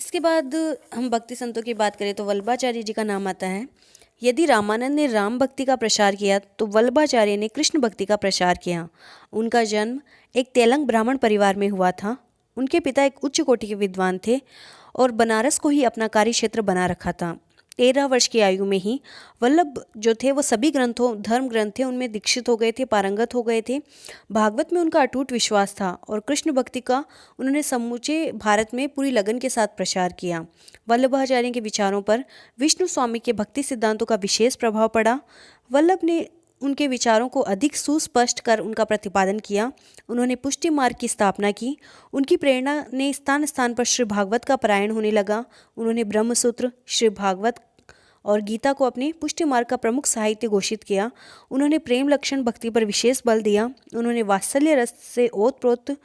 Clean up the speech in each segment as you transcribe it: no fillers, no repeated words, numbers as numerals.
इसके बाद हम भक्ति संतों की बात करें तो वल्लभाचार्य जी का नाम आता है। यदि रामानंद ने राम भक्ति का प्रसार किया तो वल्लभाचार्य ने कृष्ण भक्ति का प्रसार किया। उनका जन्म एक तेलंग ब्राह्मण परिवार में हुआ था। उनके पिता एक उच्च कोटि के विद्वान थे और बनारस को ही अपना कार्य क्षेत्र बना रखा था। 13 वर्ष की आयु में ही वल्लभ जो थे वो सभी ग्रंथों धर्म ग्रंथ थे उनमें दीक्षित हो गए थे, पारंगत हो गए थे। भागवत में उनका अटूट विश्वास था और कृष्ण भक्ति का उन्होंने समूचे भारत में पूरी लगन के साथ प्रचार किया। वल्लभाचार्य के विचारों पर विष्णु स्वामी के भक्ति सिद्धांतों का विशेष प्रभाव पड़ा। वल्लभ ने उनके विचारों को अधिक सुस्पष्ट कर उनका प्रतिपादन किया। उन्होंने पुष्टि मार्ग की स्थापना की। उनकी प्रेरणा ने स्थान स्थान पर श्री भागवत का पारायण होने लगा। उन्होंने ब्रह्मसूत्र, श्री भागवत और गीता को अपने पुष्टि मार्ग का प्रमुख साहित्य घोषित किया। उन्होंने प्रेम लक्षण भक्ति पर विशेष बल दिया। उन्होंने वात्सल्य रस से ओतप्रोत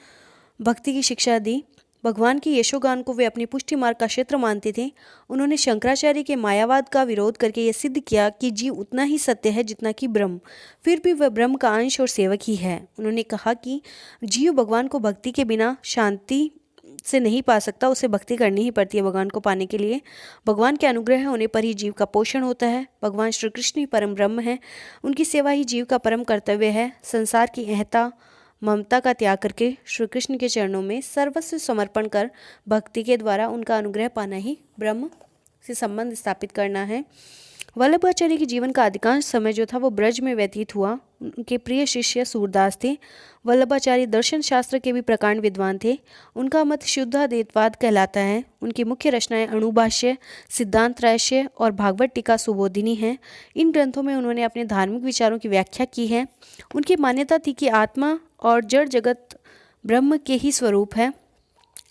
भक्ति की शिक्षा दी। भगवान की यशोगान को वे अपनी पुष्टि मार्ग का क्षेत्र मानते थे। उन्होंने शंकराचार्य के मायावाद का विरोध करके यह सिद्ध किया कि जीव उतना ही सत्य है जितना कि ब्रह्म, फिर भी वह ब्रह्म का अंश और सेवक ही है। उन्होंने कहा कि जीव भगवान को भक्ति के बिना शांति से नहीं पा सकता, उसे भक्ति करनी ही पड़ती है भगवान को पाने के लिए। भगवान के अनुग्रह होने पर ही जीव का पोषण होता है। भगवान श्री कृष्ण ही परम ब्रह्म है। उनकी सेवा ही जीव का परम कर्तव्य है। संसार की अहंता ममता का त्याग करके श्री कृष्ण के चरणों में सर्वस्व समर्पण कर भक्ति के द्वारा उनका अनुग्रह पाना ही ब्रह्म से संबंध स्थापित करना है। वल्लभाचार्य के जीवन का अधिकांश समय जो था वो ब्रज में व्यतीत हुआ। उनके प्रिय शिष्य सूरदास थे। वल्लभाचार्य दर्शन शास्त्र के भी प्रकांड विद्वान थे। उनका मत शुद्धाद्वैतवाद कहलाता है। उनकी मुख्य रचनाएं अणुभाष्य, सिद्धांत रहस्य और भागवत टीका सुबोधिनी हैं। इन ग्रंथों में उन्होंने अपने धार्मिक विचारों की व्याख्या की है। उनकी मान्यता थी कि आत्मा और जड़ जगत ब्रह्म के ही स्वरूप है।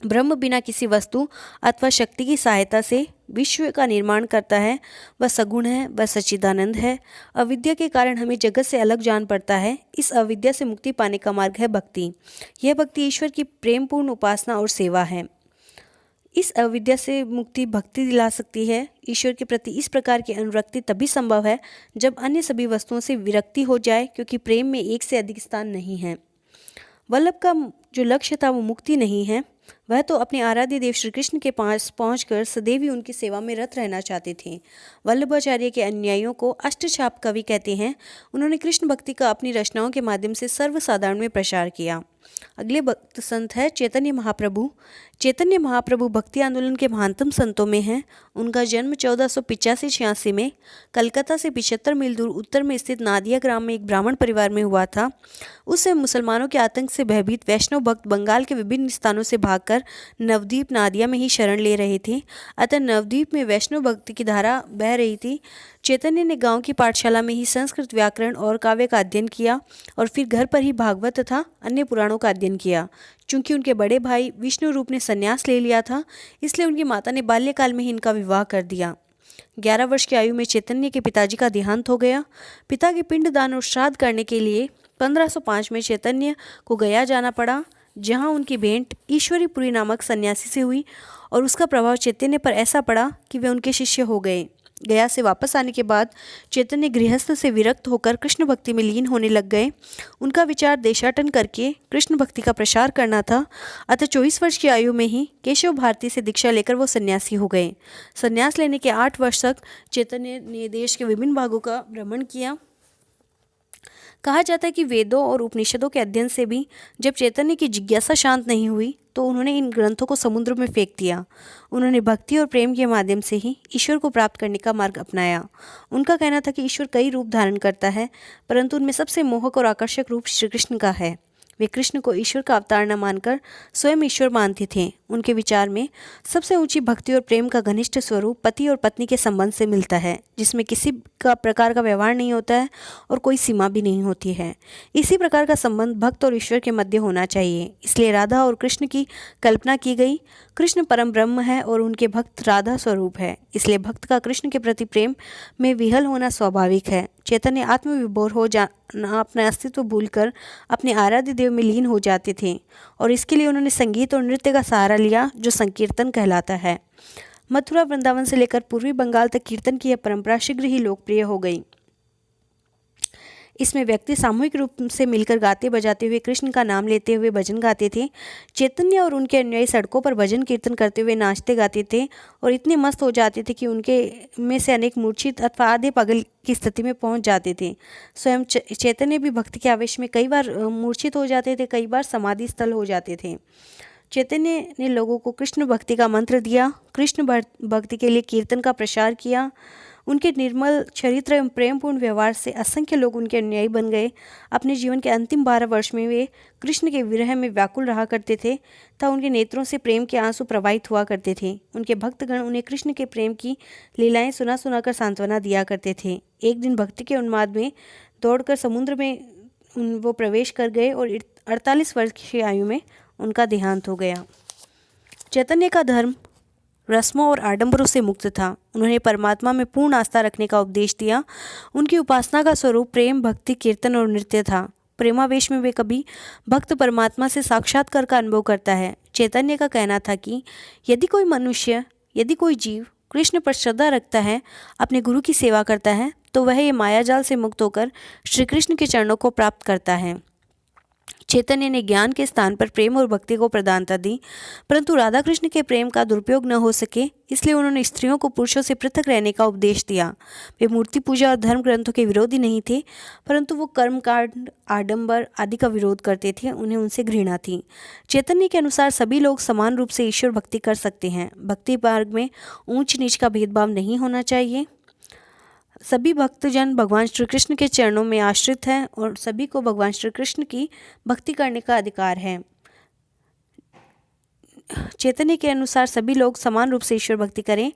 ब्रह्म बिना किसी वस्तु अथवा शक्ति की सहायता से विश्व का निर्माण करता है। वह सगुण है, वह सच्चिदानंद है। अविद्या के कारण हमें जगत से अलग जान पड़ता है। इस अविद्या से मुक्ति पाने का मार्ग है भक्ति। यह भक्ति ईश्वर की प्रेमपूर्ण उपासना और सेवा है। इस अविद्या से मुक्ति भक्ति दिला सकती है। ईश्वर के प्रति इस प्रकार की अनुरक्ति तभी संभव है जब अन्य सभी वस्तुओं से विरक्ति हो जाए, क्योंकि प्रेम में एक से अधिक स्थान नहीं है। वल्लभ का जो लक्ष्य था वो मुक्ति नहीं है, वह तो अपने आराध्य देव श्री कृष्ण के पास पहुंचकर सदैव ही उनकी सेवा में रत रहना चाहते थे। वल्लभाचार्य के अनुयायियों को अष्टछाप कवि कहते हैं। उन्होंने कृष्ण भक्ति का अपनी रचनाओं के माध्यम से सर्वसाधारण में प्रचार किया। अगले भक्त संत है चैतन्य महाप्रभु। चैतन्य महाप्रभु भक्ति आंदोलन के महानतम संतों में हैं। उनका जन्म 1485-86 में कलकत्ता से 75 मील दूर उत्तर में स्थित नादिया ग्राम में एक ब्राह्मण परिवार में हुआ था। उस समय मुसलमानों के आतंक से भयभीत वैष्णव भक्त बंगाल के विभिन्न स्थानों से भागकर नवद्वीप नादिया में ही शरण ले रहे थे। अतः नवद्वीप में वैष्णव भक्ति की धारा बह रही थी। चैतन्य ने गांव की पाठशाला में ही संस्कृत व्याकरण और काव्य का अध्ययन किया और फिर घर पर ही भागवत तथा अन्य पुराणों का अध्ययन किया। चूंकि उनके बड़े भाई विष्णु रूप ने संन्यास ले लिया था, इसलिए उनकी माता ने बाल्यकाल में ही इनका विवाह कर दिया। 11 वर्ष की आयु में चैतन्य के पिताजी का देहांत हो गया। पिता के पिंडदान और श्राद्ध करने के लिए 1505 में चैतन्य को गया जाना पड़ा, जहां उनकी भेंट ईश्वरीपुरी नामक सन्यासी से हुई और उसका प्रभाव चैतन्य पर ऐसा पड़ा कि वे उनके शिष्य हो गए। गया से वापस आने के बाद चैतन्य गृहस्थ से विरक्त होकर कृष्ण भक्ति में लीन होने लग गए। उनका विचार देशाटन करके कृष्ण भक्ति का प्रसार करना था। अतः 24 वर्ष की आयु में ही केशव भारती से दीक्षा लेकर वो सन्यासी हो गए। सन्यास लेने के 8 वर्ष तक चैतन्य ने देश के विभिन्न भागों का भ्रमण किया। कहा जाता है कि वेदों और उपनिषदों के अध्ययन से भी जब चैतन्य की जिज्ञासा शांत नहीं हुई तो उन्होंने इन ग्रंथों को समुद्र में फेंक दिया। उन्होंने भक्ति और प्रेम के माध्यम से ही ईश्वर को प्राप्त करने का मार्ग अपनाया। उनका कहना था कि ईश्वर कई रूप धारण करता है, परंतु उनमें सबसे मोहक और आकर्षक रूप श्री कृष्ण का है। वे कृष्ण को ईश्वर का अवतार न मानकर स्वयं ईश्वर मानते थे। उनके विचार में सबसे ऊंची भक्ति और प्रेम का घनिष्ठ स्वरूप पति और पत्नी के संबंध से मिलता है, जिसमें किसी का प्रकार का व्यवहार नहीं होता है और कोई सीमा भी नहीं होती है। इसी प्रकार का संबंध भक्त और ईश्वर के मध्य होना चाहिए। इसलिए राधा और कृष्ण की कल्पना की गई। कृष्ण परम ब्रह्म है और उनके भक्त राधा स्वरूप है, इसलिए भक्त का कृष्ण के प्रति प्रेम में विहल होना स्वाभाविक है। चैतन्य आत्मविभोर हो जाना, अपना अस्तित्व भूलकर अपने आराध्य देव में लीन हो जाते थे और इसके लिए उन्होंने संगीत और नृत्य का सहारा लिया, जो संकीर्तन कहलाता है। मथुरा वृंदावन से लेकर पूर्वी बंगाल तक कीर्तन की यह परंपरा शीघ्र ही लोकप्रिय हो गई। इसमें व्यक्ति सामूहिक रूप से मिलकर गाते बजाते हुए कृष्ण का नाम लेते हुए भजन गाते थे। चैतन्य और उनके अनुयायी सड़कों पर भजन कीर्तन करते हुए नाचते गाते थे और इतने मस्त हो जाते थे कि उनके में से अनेक मूर्छित अथवा आधे पागल की स्थिति में पहुंच जाते थे। स्वयं चैतन्य भी भक्ति के आवेश में कई बार मूर्छित हो जाते थे, कई बार समाधि स्थल हो जाते थे। चैतन्य ने लोगों को कृष्ण भक्ति का मंत्र दिया, कृष्ण भक्ति के लिए कीर्तन का प्रचार किया। उनके निर्मल चरित्र एवं प्रेमपूर्ण व्यवहार से असंख्य लोग उनके अनुयायी बन गए। अपने जीवन के अंतिम 12 वर्ष में वे कृष्ण के विरह में व्याकुल रहा करते थे तथा उनके नेत्रों से प्रेम के आंसू प्रवाहित हुआ करते थे। उनके भक्तगण उन्हें कृष्ण के प्रेम की लीलाएं सुना सुनाकर सांत्वना दिया करते थे। एक दिन भक्ति के उन्माद में दौड़कर समुद्र में वो प्रवेश कर गए और 48 वर्ष की आयु में उनका देहांत हो गया। चैतन्य का धर्म रस्मों और आडंबरों से मुक्त था। उन्होंने परमात्मा में पूर्ण आस्था रखने का उपदेश दिया। उनकी उपासना का स्वरूप प्रेम, भक्ति, कीर्तन और नृत्य था। प्रेमावेश में वे कभी भक्त परमात्मा से साक्षात्कार का अनुभव करता है। चैतन्य का कहना था कि यदि कोई जीव कृष्ण पर श्रद्धा रखता है, अपने गुरु की सेवा करता है, तो वह ये मायाजाल से मुक्त होकर श्री कृष्ण के चरणों को प्राप्त करता है। चैतन्य ने ज्ञान के स्थान पर प्रेम और भक्ति को प्रधानता दी, परंतु राधा कृष्ण के प्रेम का दुरुपयोग न हो सके इसलिए उन्होंने स्त्रियों को पुरुषों से पृथक रहने का उपदेश दिया। वे मूर्ति पूजा और धर्म ग्रंथों के विरोधी नहीं थे, परंतु वो कर्मकांड, आडंबर आदि का विरोध करते थे। उन्हें उनसे घृणा थी। चैतन्य के अनुसार सभी लोग समान रूप से ईश्वर भक्ति कर सकते हैं। भक्ति मार्ग में ऊंच नीच का भेदभाव नहीं होना चाहिए। सभी भक्तजन भगवान श्री कृष्ण के चरणों में आश्रित हैं और सभी को भगवान श्री कृष्ण की भक्ति करने का अधिकार है। चैतन्य के अनुसार सभी लोग समान रूप से ईश्वर भक्ति करें।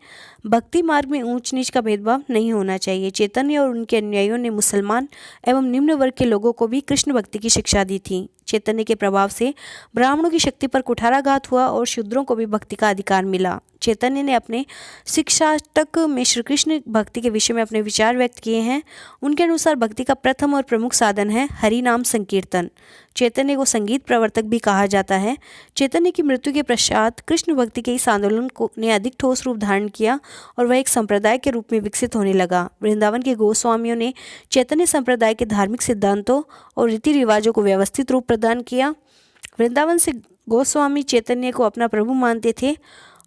भक्ति मार्ग में ऊंच नीच का भेदभाव नहीं होना चाहिए। चैतन्य और उनके अनुयायियों ने मुसलमान एवं निम्न वर्ग के लोगों को भी कृष्ण भक्ति की शिक्षा दी थी। चैतन्य के प्रभाव से ब्राह्मणों की शक्ति पर कुठाराघात हुआ और शूद्रों को भी भक्ति का अधिकार मिला। चैतन्य ने अपने शिक्षाष्टक में श्री कृष्ण भक्ति के विषय में अपने विचार व्यक्त किए हैं। उनके अनुसार भक्ति का प्रथम और प्रमुख साधन है हरि नाम संकीर्तन। चैतन्य को संगीत प्रवर्तक भी कहा जाता है। चैतन्य की मृत्यु के पश्चात कृष्ण भक्ति के इस आंदोलन ने अधिक ठोस रूप धारण किया और वह एक संप्रदाय के रूप में विकसित होने लगा। वृंदावन के गोस्वामियों ने चैतन्य संप्रदाय के धार्मिक सिद्धांतों और रीति रिवाजों को व्यवस्थित रूप प्रदान किया। वृंदावन से गोस्वामी चैतन्य को अपना प्रभु मानते थे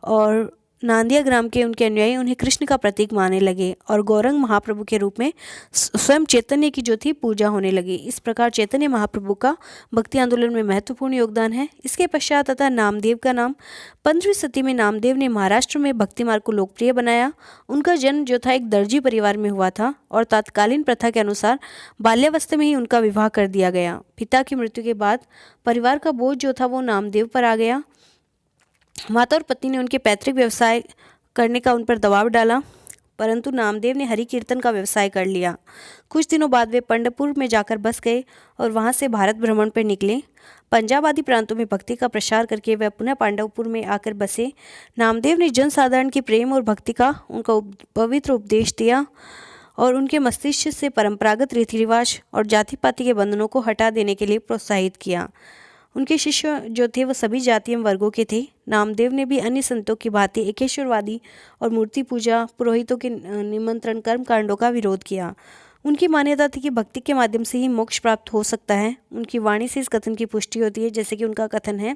और नांदिया ग्राम के उनके अनुयायी उन्हें कृष्ण का प्रतीक मानने लगे और गौरंग महाप्रभु के रूप में स्वयं चैतन्य की जो थी पूजा होने लगी। इस प्रकार चैतन्य महाप्रभु का भक्ति आंदोलन में महत्वपूर्ण योगदान है। इसके पश्चात तथा नामदेव का नाम 15वीं सदी में नामदेव ने महाराष्ट्र में भक्ति मार्ग को लोकप्रिय बनाया। उनका जन्म जो था एक दर्जी परिवार में हुआ था और तत्कालीन प्रथा के अनुसार बाल्यावस्था में ही उनका विवाह कर दिया गया। पिता की मृत्यु के बाद परिवार का बोझ जो था वो नामदेव पर आ गया। माता और पत्नी ने उनके पैतृक व्यवसाय करने का उन पर दबाव डाला, परंतु नामदेव ने हरि कीर्तन का व्यवसाय कर लिया। कुछ दिनों बाद वे पंढरपुर में जाकर बस गए और वहां से भारत भ्रमण पर निकले। पंजाब आदि प्रांतों में भक्ति का प्रसार करके वे पुनः पांडवपुर में आकर बसे। नामदेव ने जनसाधारण के प्रेम और भक्ति का उनका पवित्र उपदेश दिया और उनके मस्तिष्क से परंपरागत रीति रिवाज और जाति पाति के बंधनों को हटा देने के लिए प्रोत्साहित किया। उनके शिष्य जो थे वो सभी जाति एवं वर्गों के थे। नामदेव ने भी अन्य संतों की भांति एकेश्वरवादी और मूर्ति पूजा, पुरोहितों के निमंत्रण, कर्म कांडों का विरोध किया। उनकी मान्यता थी कि भक्ति के माध्यम से ही मोक्ष प्राप्त हो सकता है। उनकी वाणी से इस कथन की पुष्टि होती है, जैसे कि उनका कथन है,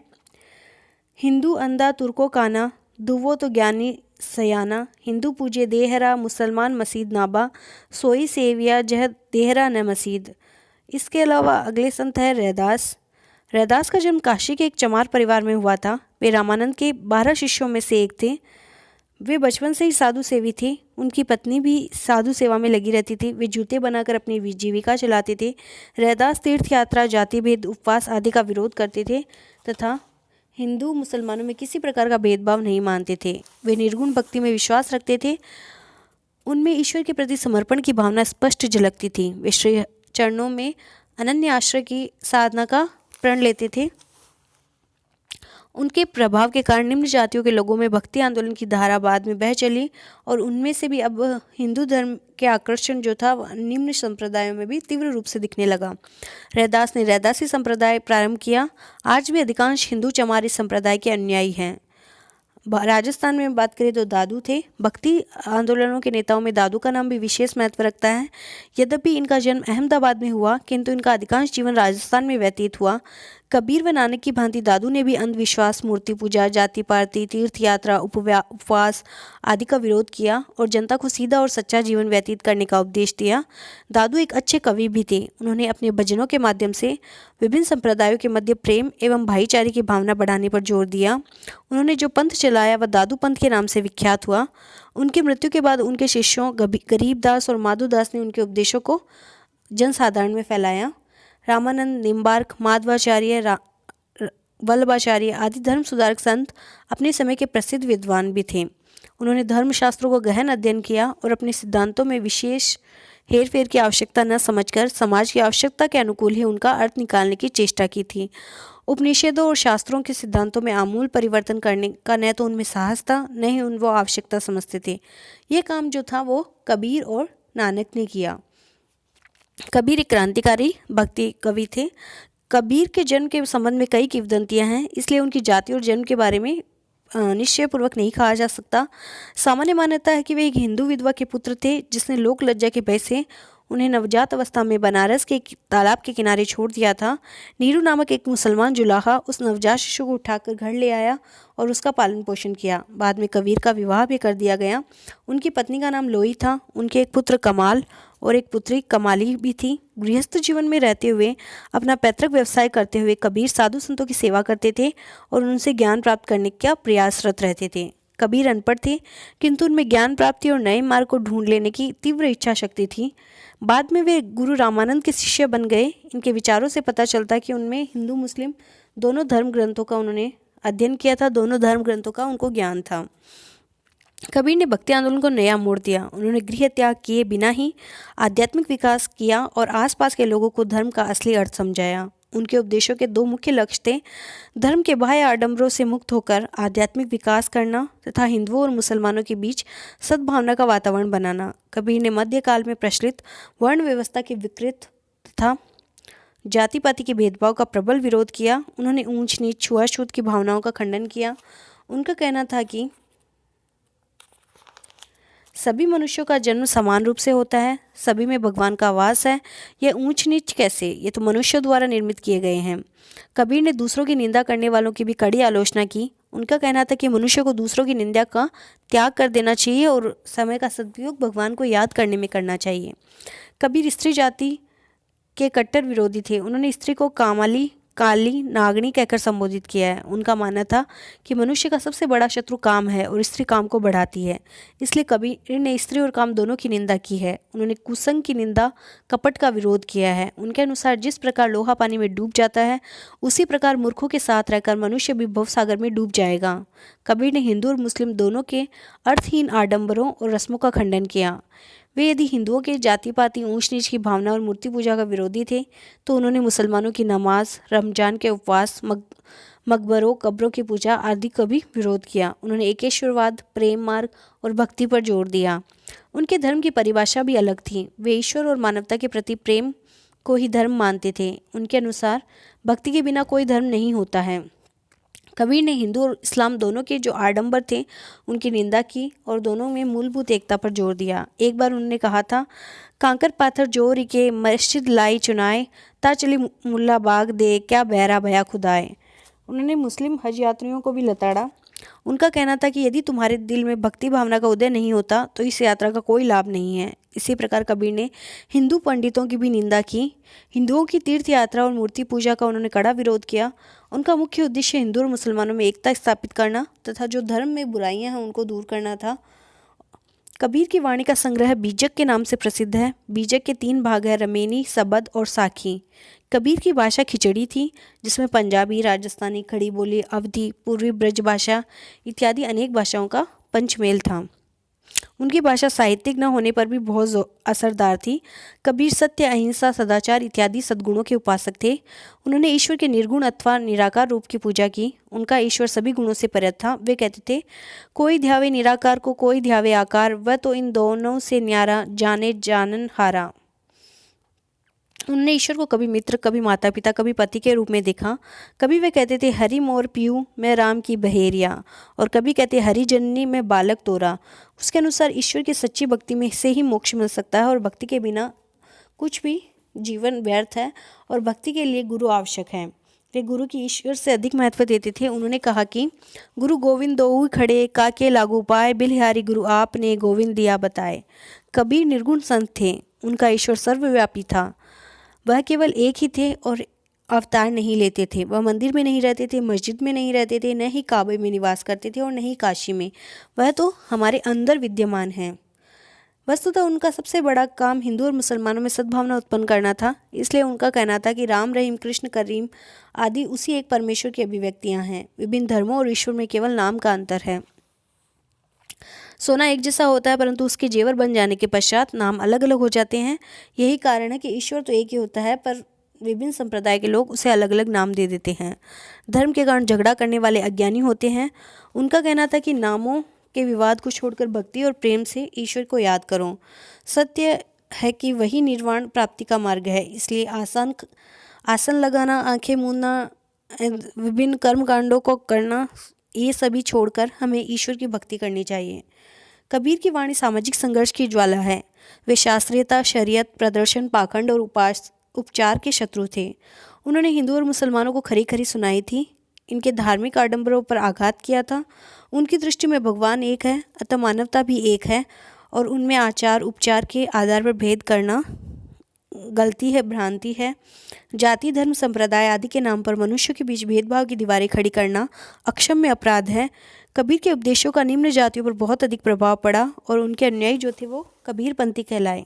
हिंदू अंधा तुर्को काना, दुवो तो ज्ञानी सयाना, हिंदू पूजे देहरा, मुसलमान मसीद नाबा, सोई सेविया जह देहरा न मसीद। इसके अलावा अगले संत है रैदास। रैदास का जन्म काशी के एक चमार परिवार में हुआ था। वे रामानंद के 12 शिष्यों में से एक थे। वे बचपन से ही साधु सेवी थे। उनकी पत्नी भी साधु सेवा में लगी रहती थी। वे जूते बनाकर अपनी जीविका चलाते थे। रैदास तीर्थ यात्रा, जाति भेद, उपवास आदि का विरोध करते थे तथा हिंदू मुसलमानों में किसी प्रकार का भेदभाव नहीं मानते थे। वे निर्गुण भक्ति में विश्वास रखते थे। उनमें ईश्वर के प्रति समर्पण की भावना स्पष्ट झलकती थी। वे श्री चरणों में अनन्य आश्रय की साधना का प्रण लेते थे। उनके प्रभाव के कारण निम्न जातियों के लोगों में भक्ति आंदोलन की धारा बाद में बह चली और उनमें से भी अब हिंदू धर्म के आकर्षण जो था निम्न संप्रदायों में भी तीव्र रूप से दिखने लगा। रैदास ने रैदासी संप्रदाय प्रारंभ किया। आज भी अधिकांश हिंदू चमारी संप्रदाय के अनुयायी हैं। राजस्थान में बात करें तो दादू थे। भक्ति आंदोलनों के नेताओं में दादू का नाम भी विशेष महत्व रखता है। यद्यपि इनका जन्म अहमदाबाद में हुआ, किंतु इनका अधिकांश जीवन राजस्थान में व्यतीत हुआ। कबीर व नानक की भांति दादू ने भी अंधविश्वास, मूर्ति पूजा, जाति पार्टी, तीर्थ यात्रा, उपवास आदि का विरोध किया और जनता को सीधा और सच्चा जीवन व्यतीत करने का उपदेश दिया। दादू एक अच्छे कवि भी थे। उन्होंने अपने भजनों के माध्यम से विभिन्न संप्रदायों के मध्य प्रेम एवं भाईचारे की भावना बढ़ाने पर जोर दिया। उन्होंने जो पंथ चलाया वह दादू पंथ के नाम से विख्यात हुआ। उनकी मृत्यु के बाद उनके शिष्यों गरीबदास और माधोदास ने उनके उपदेशों को जनसाधारण में फैलाया। रामानंद, निम्बार्क, माधवाचार्य, वल्लभाचार्य आदि धर्म सुधारक संत अपने समय के प्रसिद्ध विद्वान भी थे। उन्होंने धर्मशास्त्रों को गहन अध्ययन किया और अपने सिद्धांतों में विशेष हेरफेर की आवश्यकता न समझकर समाज की आवश्यकता के अनुकूल ही उनका अर्थ निकालने की चेष्टा की थी। उपनिषदों और शास्त्रों के सिद्धांतों में आमूल परिवर्तन करने का न तो उनमें साहस था, न ही वो आवश्यकता समझते थे। ये काम जो था वो कबीर और नानक ने किया। कबीर एक क्रांतिकारी भक्ति कवि थे। कबीर के जन्म के संबंध में कई किंवदंतियां हैं, इसलिए उनकी जाति और जन्म के बारे में निश्चयपूर्वक नहीं कहा जा सकता। सामान्य मान्यता है कि वे एक हिंदू विधवा के पुत्र थे, जिसने लोक लज्जा के भय से उन्हें नवजात अवस्था में बनारस के तालाब के किनारे छोड़ दिया था। नीरू नामक एक मुसलमान जुलाहा उस नवजात शिशु को उठाकर घर ले आया और उसका पालन पोषण किया। बाद में कबीर का विवाह भी कर दिया गया। उनकी पत्नी का नाम लोई था। उनके एक पुत्र कमाल और एक पुत्री कमाली भी थी। गृहस्थ जीवन में रहते हुए अपना पैतृक व्यवसाय करते हुए कबीर साधु संतों की सेवा करते थे और उनसे ज्ञान प्राप्त करने का प्रयासरत रहते थे। कबीर अनपढ़ थे, किंतु उनमें ज्ञान प्राप्ति और नए मार्ग को ढूंढ लेने की तीव्र इच्छा शक्ति थी। बाद में वे गुरु रामानंद के शिष्य बन गए। इनके विचारों से पता चलता है कि उनमें हिंदू मुस्लिम दोनों धर्म ग्रंथों का उन्होंने अध्ययन किया था, दोनों धर्म ग्रंथों का उनको ज्ञान था। कबीर ने भक्ति आंदोलन को नया मोड़ दिया। उन्होंने गृह त्याग किए बिना ही आध्यात्मिक विकास किया और आसपास के लोगों को धर्म का असली अर्थ समझाया। उनके उपदेशों के दो मुख्य लक्ष्य थे, धर्म के बाह्य आडंबरों से मुक्त होकर आध्यात्मिक विकास करना तथा हिंदुओं और मुसलमानों के बीच सद्भावना का वातावरण बनाना। कबीर ने मध्यकाल में प्रचलित वर्ण व्यवस्था के विकृत तथा जाति पाति के भेदभाव का प्रबल विरोध किया। उन्होंने ऊंच नीच, छुआछूत की भावनाओं का खंडन किया। उनका कहना था कि सभी मनुष्यों का जन्म समान रूप से होता है, सभी में भगवान का वास है। यह ऊंच नीच कैसे, ये तो मनुष्यों द्वारा निर्मित किए गए हैं। कबीर ने दूसरों की निंदा करने वालों की भी कड़ी आलोचना की। उनका कहना था कि मनुष्य को दूसरों की निंदा का त्याग कर देना चाहिए और समय का सदुपयोग भगवान को याद करने में करना चाहिए। कबीर स्त्री जाति के कट्टर विरोधी थे। उन्होंने स्त्री को कामाली, काली, नागनी कहकर संबोधित किया है। उनका मानना था कि मनुष्य का सबसे बड़ा शत्रु काम है और स्त्री काम को बढ़ाती है। इसलिए कबीर ने स्त्री और काम दोनों की निंदा की है। उन्होंने कुसंग की निंदा, कपट का विरोध किया है। उनके अनुसार जिस प्रकार लोहा पानी में डूब जाता है, उसी प्रकार मूर्खों के साथ रहकर मनुष्य भी भवसागर में डूब जाएगा। कबीर ने हिंदू और मुस्लिम दोनों के अर्थहीन आडंबरों और रस्मों का खंडन किया। वे यदि हिंदुओं के जाति पाति, ऊंच नीच की भावना और मूर्ति पूजा का विरोधी थे, तो उन्होंने मुसलमानों की नमाज, रमजान के उपवास, मकबरों, कब्रों की पूजा आदि का भी विरोध किया। उन्होंने एकेश्वरवाद, प्रेम मार्ग और भक्ति पर जोर दिया। उनके धर्म की परिभाषा भी अलग थी। वे ईश्वर और मानवता के प्रति प्रेम को ही धर्म मानते थे। उनके अनुसार भक्ति के बिना कोई धर्म नहीं होता है। कबीर ने हिंदू और इस्लाम दोनों के जो आडंबर थे उनकी निंदा की और दोनों में मूलभूत एकता पर जोर दिया। एक बार उन्होंने कहा था, कांकर पाथर जोर के मस्जिद लाई चुनाए, ता चली मुल्ला बाग दे, क्या बहरा भया खुदाए। उन्होंने मुस्लिम हज यात्रियों को भी लताड़ा। उनका कहना था कि यदि तुम्हारे दिल में भक्ति भावना का उदय नहीं होता तो इस यात्रा का कोई लाभ नहीं है। इसी प्रकार कबीर ने हिंदू पंडितों की भी निंदा की। हिंदुओं की तीर्थ यात्रा और मूर्ति पूजा का उन्होंने कड़ा विरोध किया। उनका मुख्य उद्देश्य हिंदू और मुसलमानों में एकता स्थापित करना तथा जो धर्म में बुराइयां हैं उनको दूर करना था। कबीर की वाणी का संग्रह बीजक के नाम से प्रसिद्ध है। बीजक के 3 भाग हैं, रमेनी, सबद और साखी। कबीर की भाषा खिचड़ी थी, जिसमें पंजाबी, राजस्थानी, खड़ी बोली, अवधी, पूर्वी ब्रज भाषा इत्यादि अनेक भाषाओं का पंचमेल था। उनकी भाषा साहित्यिक न होने पर भी बहुत असरदार थी। कबीर सत्य, अहिंसा, सदाचार इत्यादि सद्गुणों के उपासक थे। उन्होंने ईश्वर के निर्गुण अथवा निराकार रूप की पूजा की। उनका ईश्वर सभी गुणों से परे था। वे कहते थे, कोई ध्यावे निराकार को, कोई ध्यावे आकार, वह तो इन दोनों से न्यारा, जाने जानन हारा। उन्होंने ईश्वर को कभी मित्र, कभी माता पिता, कभी पति के रूप में देखा। कभी वे कहते थे हरि मोर पियू मैं राम की बहेरिया, और कभी कहते हरि जननी मैं बालक तोरा। उसके अनुसार ईश्वर की सच्ची भक्ति में से ही मोक्ष मिल सकता है और भक्ति के बिना कुछ भी जीवन व्यर्थ है और भक्ति के लिए गुरु आवश्यक है। वे गुरु की ईश्वर से अधिक महत्व देते थे। उन्होंने कहा कि गुरु गोविंद दोऊ खड़े काके लागू पाए, बिलहारी गुरु आपने गोविंद दिया बताए। कबीर निर्गुण संत थे, उनका ईश्वर सर्वव्यापी था। वह केवल एक ही थे और अवतार नहीं लेते थे। वह मंदिर में नहीं रहते थे, मस्जिद में नहीं रहते थे, न ही काबे में निवास करते थे और न ही काशी में। वह तो हमारे अंदर विद्यमान हैं। वस्तुतः उनका सबसे बड़ा काम हिंदू और मुसलमानों में सद्भावना उत्पन्न करना था। इसलिए उनका कहना था कि राम, रहीम, कृष्ण, करीम आदि उसी एक परमेश्वर की अभिव्यक्तियां हैं। विभिन्न धर्मों और ईश्वर में केवल नाम का अंतर है। सोना एक जैसा होता है, परंतु उसके जेवर बन जाने के पश्चात नाम अलग अलग हो जाते हैं। यही कारण है कि ईश्वर तो एक ही होता है, पर विभिन्न संप्रदाय के लोग उसे अलग अलग नाम दे देते हैं। धर्म के कारण झगड़ा करने वाले अज्ञानी होते हैं। उनका कहना था कि नामों के विवाद को छोड़कर भक्ति और प्रेम से ईश्वर को याद करो। सत्य है कि वही निर्वाण प्राप्ति का मार्ग है। इसलिए आसन लगाना, आंखें मूंदना, विभिन्न कर्म कांडों को करना, ये सभी छोड़कर हमें ईश्वर की भक्ति करनी चाहिए। कबीर की वाणी सामाजिक संघर्ष की ज्वाला है। वे शास्त्रीयता, शरीयत, प्रदर्शन, पाखंड और उपचार के शत्रु थे। उन्होंने हिंदू और मुसलमानों को खरी खरी सुनाई थी, इनके धार्मिक आडंबरों पर आघात किया था। उनकी दृष्टि में भगवान एक है, अतः मानवता भी एक है, और उनमें आचार उपचार के आधार पर भेद करना गलती है, भ्रांति है। जाति, धर्म, संप्रदाय आदि के नाम पर मनुष्य के बीच भेदभाव की दीवारें खड़ी करना अक्षम्य अपराध है। कबीर के उपदेशों का निम्न जातियों पर बहुत अधिक प्रभाव पड़ा और उनके अनुयायी जो थे वो कबीरपंथी कहलाए।